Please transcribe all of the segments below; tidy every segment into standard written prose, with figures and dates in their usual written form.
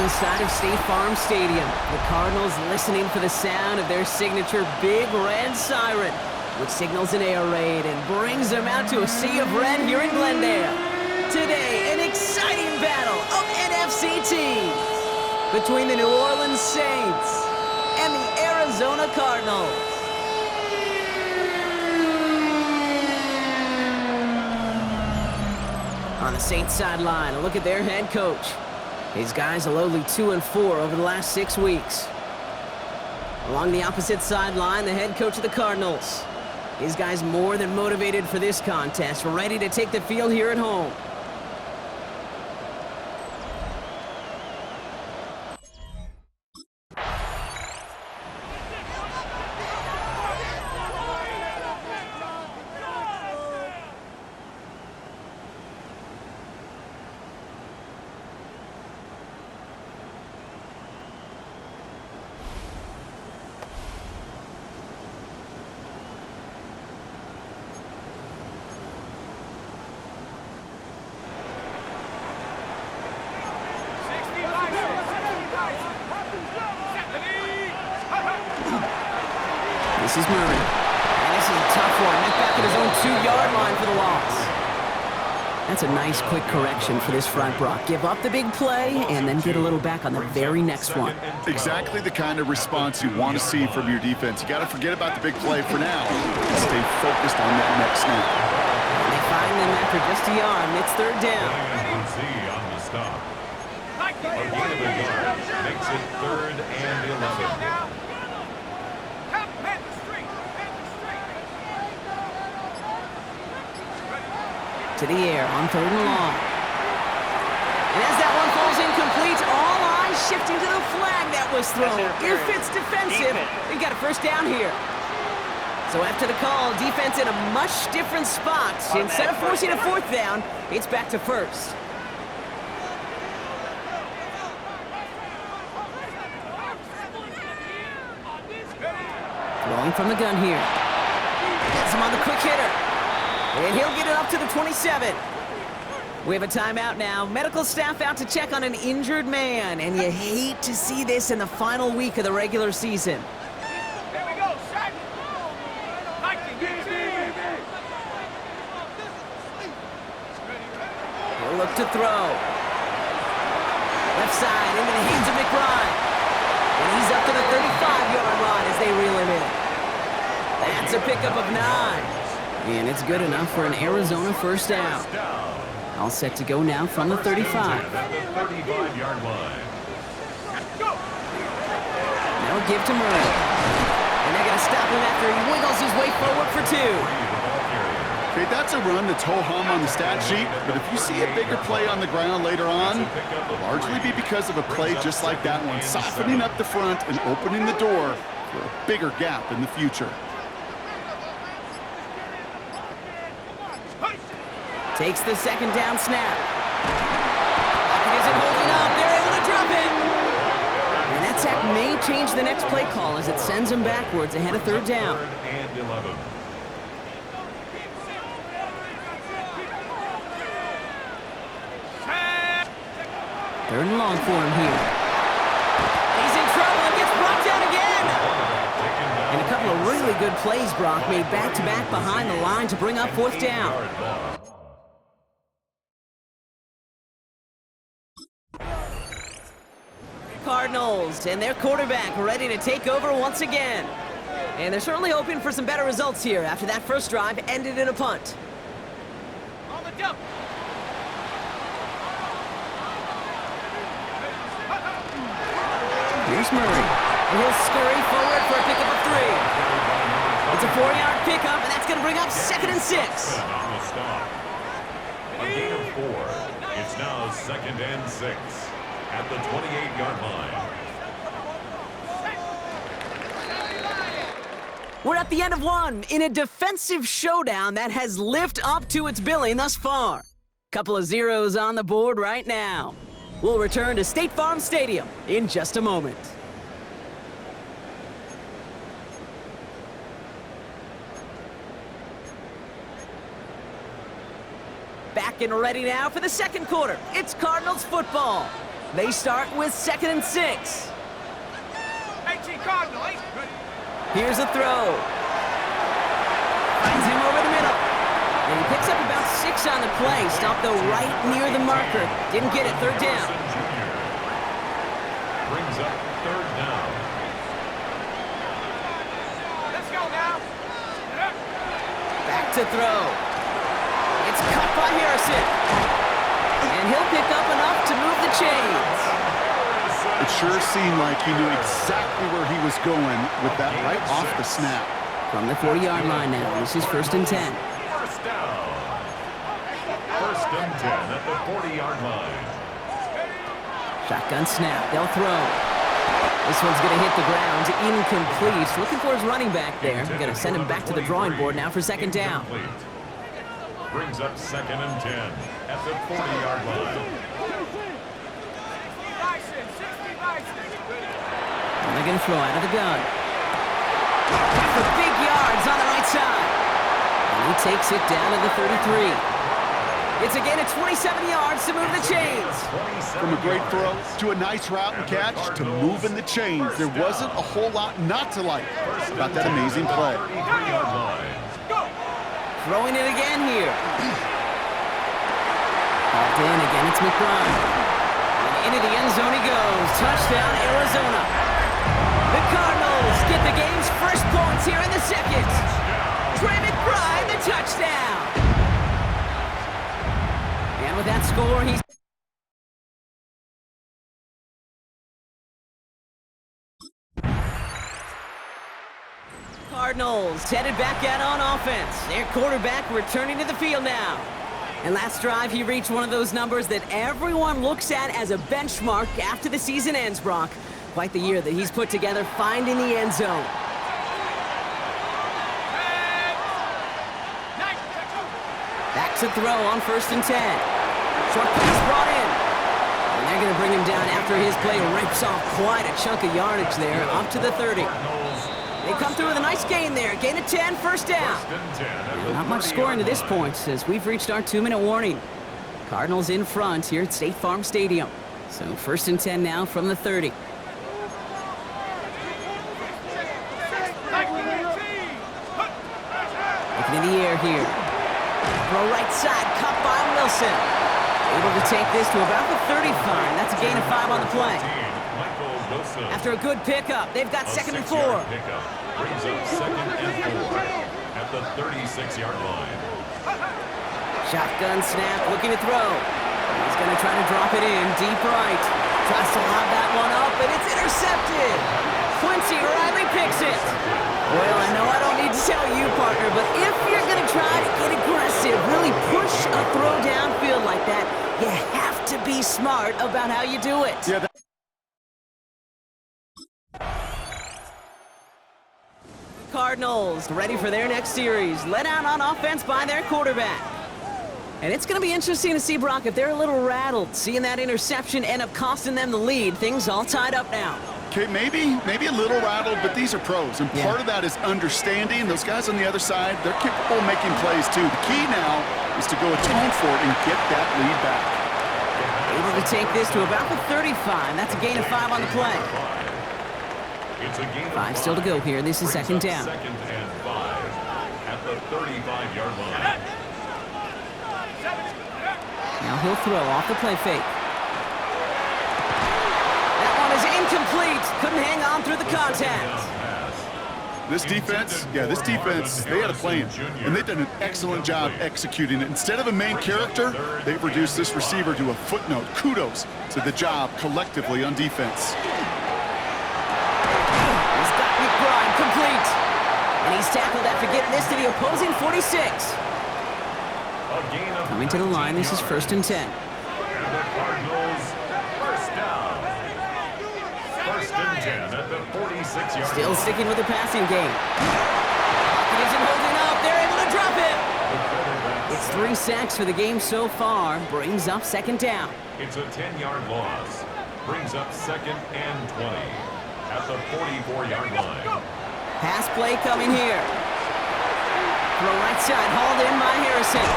inside of State Farm Stadium. The Cardinals listening for the sound of their signature Big Red Siren, which signals an air raid and brings them out to a sea of red here in Glendale. Today, an exciting battle of NFC teams between the New Orleans Saints and the Arizona Cardinals. On the Saints sideline, a look at their head coach. These guys are lowly 2-4 over the last 6 weeks. Along the opposite sideline, the head coach of the Cardinals. These guys more than motivated for this contest, ready to take the field here at home. This is Murray. And this is a tough one. Met back at his own 2-yard line for the loss. That's a nice quick correction for this front, Brock. Give up the big play and then get a little back on the very next one. Exactly the kind of response you want to see from your defense. You got to forget about the big play for now and stay focused on that next snap. And they find them after just a yard, and it's third down. On the stop. A gain of a yard makes it 3rd and 11. To the air on 3rd and long. And as that one falls incomplete, all eyes shifting to the flag that was thrown. If it's defensive, we got a first down here. So after the call, defense in a much different spot. Instead of forcing a 4th down, it's back to 1st. Throwing from the gun here. Gets him on the quick hitter. And he'll get it up to the 27. We have a timeout now. Medical staff out to check on an injured man. And you hate to see this in the final week of the regular season. Here we go, Shaq. He'll look to throw. Left side into the hands of McBride. And he's up to the 35-yard line as they reel him in. That's a pickup of 9. And it's good enough for an Arizona first down. All set to go now from the 35. At the 35-yard line. Now give to Murray. And they're going to stop him after he wiggles his way forward for 2. Okay, that's a run that's ho-hum on the stat sheet, but if you see a bigger play on the ground later on, it'll largely be because of a play just like that one, softening up the front and opening the door for a bigger gap in the future. Takes the 2nd down snap. Pocket isn't holding up. They're able to drop it. And that sack may change the next play call as it sends them backwards ahead of 3rd down. 3rd and 11. Third and long for him here. He's in trouble and gets brought down again. And a couple of really good plays, Brock, made back-to-back behind the line to bring up 4th down. Cardinals and their quarterback ready to take over once again. And they're certainly hoping for some better results here after that first drive ended in a punt. On the jump. Here's Murray. And he'll scurry forward for a pickup of 3. It's a 4-yard pickup, and that's going to bring up 2nd and 6. On the stop. A gain of 4. It's now 2nd and 6. At the 28-yard line. We're at the end of one in a defensive showdown that has lived up to its billing thus far. Couple of zeros on the board right now. We'll return to State Farm Stadium in just a moment. Back and ready now for the second quarter. It's Cardinals football. They start with 2nd and 6. Cardinal, Here's a throw. Finds him over the middle. And he picks up about 6 on the play. Stopped though right near the marker. Didn't get it. 3rd down. Brings up 3rd down. let's go now. Back to throw. It's caught by Harrison. And he'll pick up enough to move the chains. It sure seemed like he knew exactly where he was going with that right off the snap. From the 40-yard line now, this is 1st and 10. First down. 1st and 10 at the 40-yard line. Shotgun snap. They'll throw. This one's going to hit the ground. Incomplete. Looking for his running back there. Going to send him back to the drawing board now for 2nd down. Brings up 2nd and 10 at the 40-yard line. And they're going to throw out of the gun. For big yards on the right side. And he takes it down to the 33. It's a gain of 27 yards to move the chains. From a great throw to a nice route and catch to moving the chains, there wasn't a whole lot not to like about that amazing play. Throwing it again here. Hauled in again, it's McBride. And into the end zone he goes. Touchdown, Arizona. The Cardinals get the game's first points here in the 2nd. Trey McBride, the touchdown. And with that score, he's... Cardinals headed back out on offense. Their quarterback returning to the field now. And last drive, he reached one of those numbers that everyone looks at as a benchmark after the season ends, Brock. Quite the year that he's put together, finding the end zone. Back to throw on 1st and 10. Short pass brought in. And they're going to bring him down after his play rips off quite a chunk of yardage there, up to the 30. They come through with a nice gain there. Gain of 10, 1st down. Not much scoring to this point as we've reached our 2-minute warning. Cardinals in front here at State Farm Stadium. So 1st and 10 now from the 30. Looking in the air here. Throw right side, cut by Wilson. Able to take this to about the 35. That's a gain of 5 on the play. After a good pickup, they've got 2nd and 4. Brings up 2nd and 4 at the 36-yard line. Shotgun snap, looking to throw. He's going to try to drop it in, deep right. Tries to lob that one up, and it's intercepted. Quincy Riley picks it. Well, I know I don't need to tell you, partner, but if you're going to try to get aggressive, really push a throw downfield like that, you have to be smart about how you do it. Yeah, Cardinals ready for their next series. Let out on offense by their quarterback. And it's going to be interesting to see, Brock, if they're a little rattled. Seeing that interception end up costing them the lead. Things all tied up now. Okay, maybe a little rattled, but these are pros. And part of that is understanding. Those guys on the other side, they're capable of making plays too. The key now is to go atone for it and get that lead back. Able to take this to about the 35. That's a gain of 5 on the play. It's a gain of 5 still to go here. This is 2nd down. 2nd and 5 at the 35-yard line. Now he'll throw off the play fake. That one is incomplete. Couldn't hang on through the contact. This defense, they had a plan, and they've done an excellent job executing it. Instead of a main character, they've reduced this receiver to a footnote. Kudos to the job collectively on defense. He's got McBride complete. And he's tackled after getting this to the opposing 46. Coming to the line, this is 1st and 10. And the Cardinals first down. 1st and 10 at the 46-yard line. Still sticking with the passing game. Pocket isn't holding up. They're able to drop it. It's 3 sacks for the game so far. Brings up 2nd down. It's a 10-yard loss. Brings up 2nd and 20 at the 44-yard line. Pass play coming here. Throw right side, hauled in by Harrison.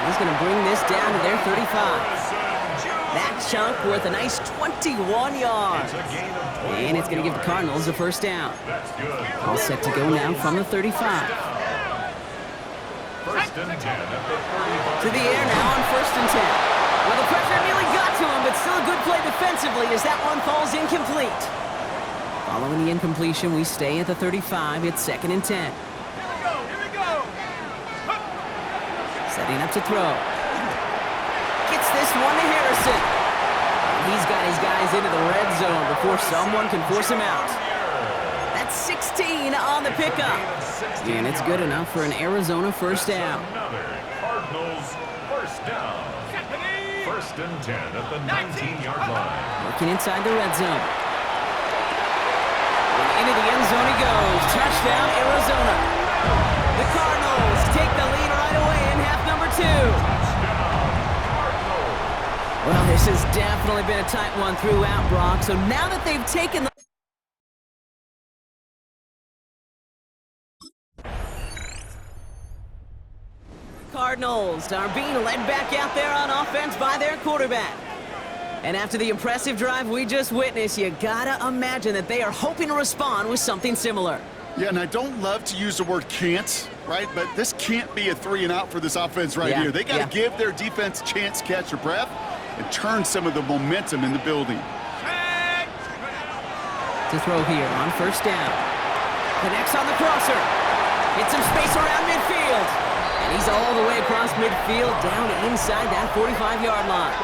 He's going to bring this down to their 35. That chunk worth a nice 21 yards. It's a gain of 21 And it's going to give the Cardinals a first down. All set to go now from the 35. First and 10 at the 35. To the air now on first and 10. Well, the pressure nearly got to him, but still a good play defensively as that one falls incomplete. Following the incompletion, we stay at the 35. It's second and 10. Here we go. Setting up to throw. Gets this one to Harrison. He's got his guys into the red zone before someone can force him out. That's 16 on the pickup. And it's good enough for an Arizona first down. Another Cardinals first down. First and 10 at the 19-yard line. Working inside the red zone. And into the end zone he goes. Touchdown, Arizona. The Cardinals take the lead right away in half number 2. Well, this has definitely been a tight one throughout, Brock. So now that they've taken the Cardinals are being led back out there on offense by their quarterback. And after the impressive drive we just witnessed, you gotta imagine that they are hoping to respond with something similar. Yeah, and I don't love to use the word can't, right? But this can't be a 3 and out for this offense right here. They got to give their defense a chance to catch their breath and turn some of the momentum in the building. To throw here on first down. Connects on the crosser. Hits some space around midfield. And he's all the way across midfield down inside that 45-yard line.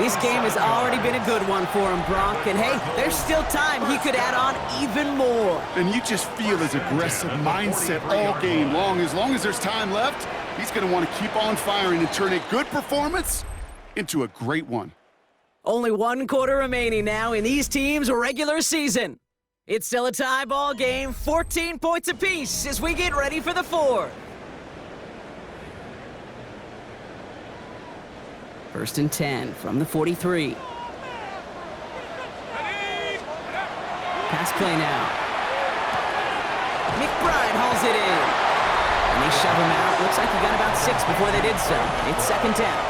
This game has already been a good one for him, Brock. And hey, there's still time. He could add on even more. And you just feel his aggressive mindset all game long. As long as there's time left, he's going to want to keep on firing and turn a good performance into a great one. Only one quarter remaining now in these teams' regular season. It's still a tie ball game, 14 points apiece as we get ready for the fourth. First and 10 from the 43. Pass play now. McBride hauls it in. And they shove him out. Looks like he got about 6 before they did so. It's second down.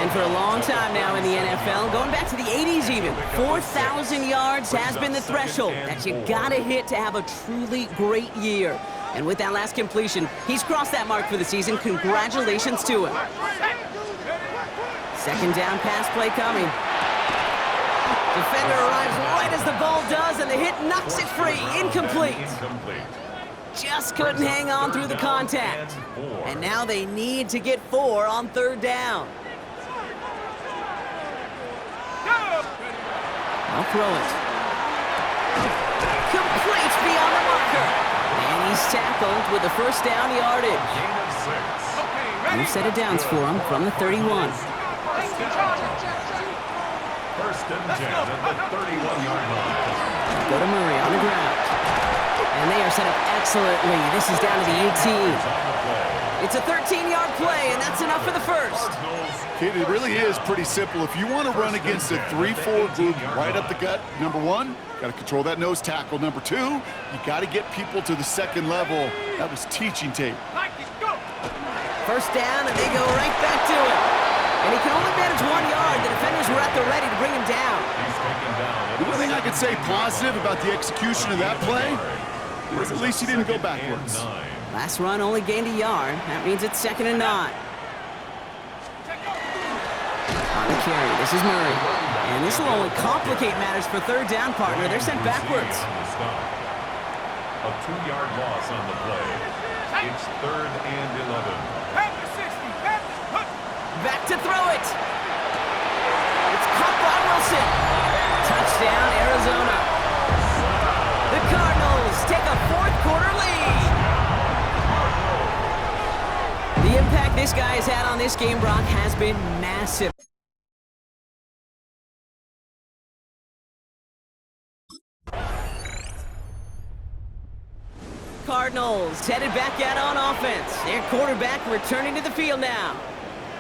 And for a long time now in the NFL, going back to the 80s even, 4,000 yards has been the threshold that you gotta hit to have a truly great year. And with that last completion, he's crossed that mark for the season. Congratulations to him. Second down pass play coming. Defender arrives right as the ball does, and the hit knocks it free. Incomplete. Just couldn't hang on through the contact. And now they need to get 4 on third down. I'll throw it. Complete beyond the marker. And he's tackled with the first down yardage. New set of downs for him from the 31. First and 10 at the 31-yard line. Go to Murray on the ground. And they are set up excellently. This is down to the 18. It's a 13-yard play, and that's enough for the first. Kid, it really is pretty simple. If you want to run against a 3-4 group right up the gut, number 1, got to control that nose tackle. Number 2, you got to get people to the second level. That was teaching tape. First down, and they go right back to it. And he can only manage 1 yard. The defenders were at the ready to bring him down. The one thing I could say positive about the execution of that play is at least he didn't go backwards. Last run only gained a yard. That means it's second and 9. On the carry, this is Murray. And this will only complicate matters for third down, partner. They're sent backwards. A 2-yard loss on the play. It's third and 11. Back to throw it. It's caught by Wilson. Touchdown, Arizona. The Cardinals take a fourth-quarter lead. The impact this guy has had on this game, Brock, has been massive. Cardinals headed back out on offense. Their quarterback returning to the field now.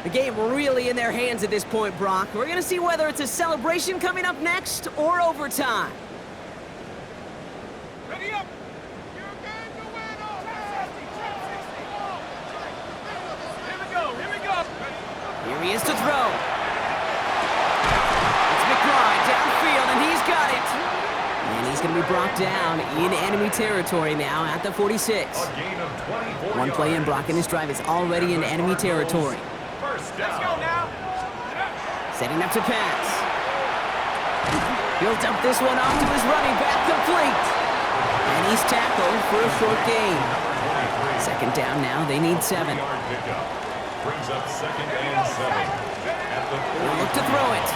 The game really in their hands at this point, Brock. We're going to see whether it's a celebration coming up next or overtime. Ready up. You're game to win. Here we go. Here he is to throw. He's going to be brought down in enemy territory now at the 46. A gain of 24 One play in, yards. Brock and his drive is already in enemy territory. First Let's go down. now. Setting up to pass. He'll dump this one off to his running back, complete. And he's tackled for a short gain. Second down now, they need 7. Yard pickup. Brings up second and 7. At the He'll look 40. to throw it.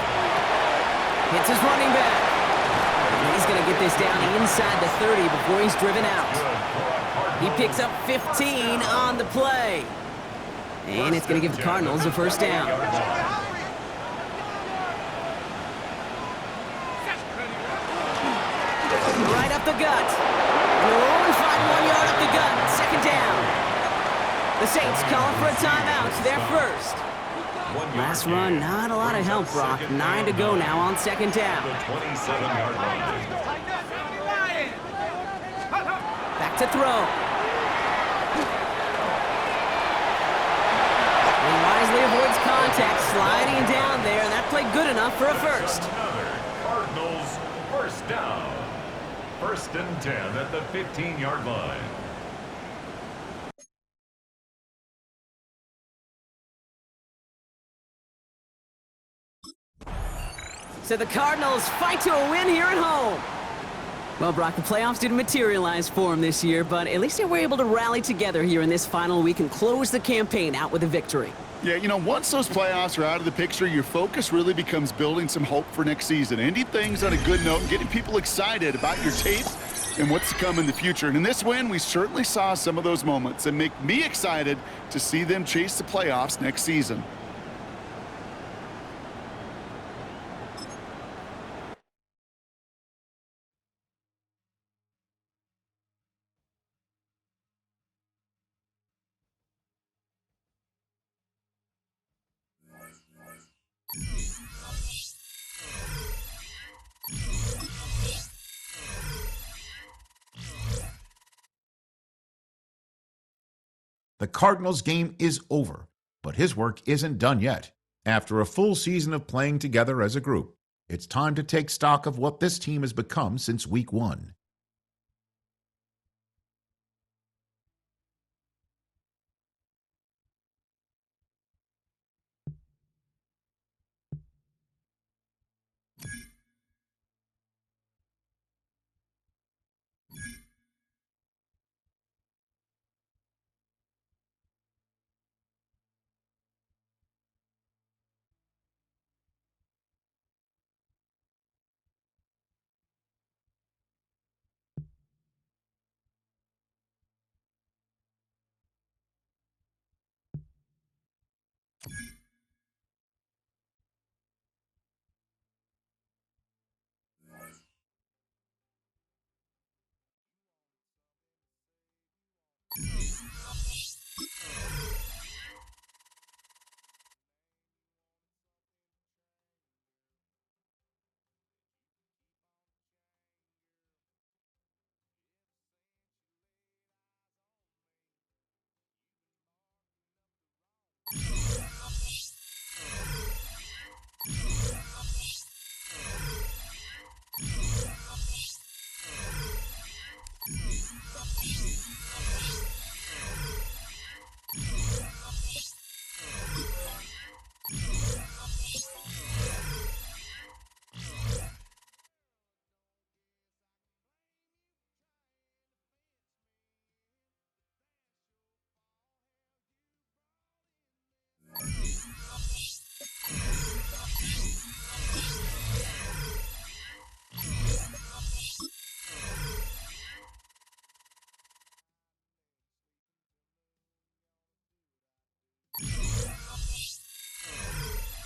Hits his running back. And he's going to get this down inside the 30 before he's driven out. He picks up 15 on the play. And it's going to give the Cardinals a first down. Right up the gut. And they'll only find 1 yard up the gut. Second down. The Saints calling for a timeout. Their first. Last run, not a lot of help, Brock. 9 to go now on second down. The 27-yard line. Back to throw. He wisely avoids contact, sliding down there, and that played good enough for a first. Another Cardinals first down. First and 10 at the 15-yard line. So the Cardinals fight to a win here at home. Well, Brock, the playoffs didn't materialize for them this year, but at least they were able to rally together here in this final week and close the campaign out with a victory. Yeah, you know, once those playoffs are out of the picture, your focus really becomes building some hope for next season, ending things on a good note and getting people excited about your tape and what's to come in the future. And in this win, we certainly saw some of those moments and make me excited to see them chase the playoffs next season. The Cardinals game is over, but his work isn't done yet. After a full season of playing together as a group, it's time to take stock of what this team has become since Week 1.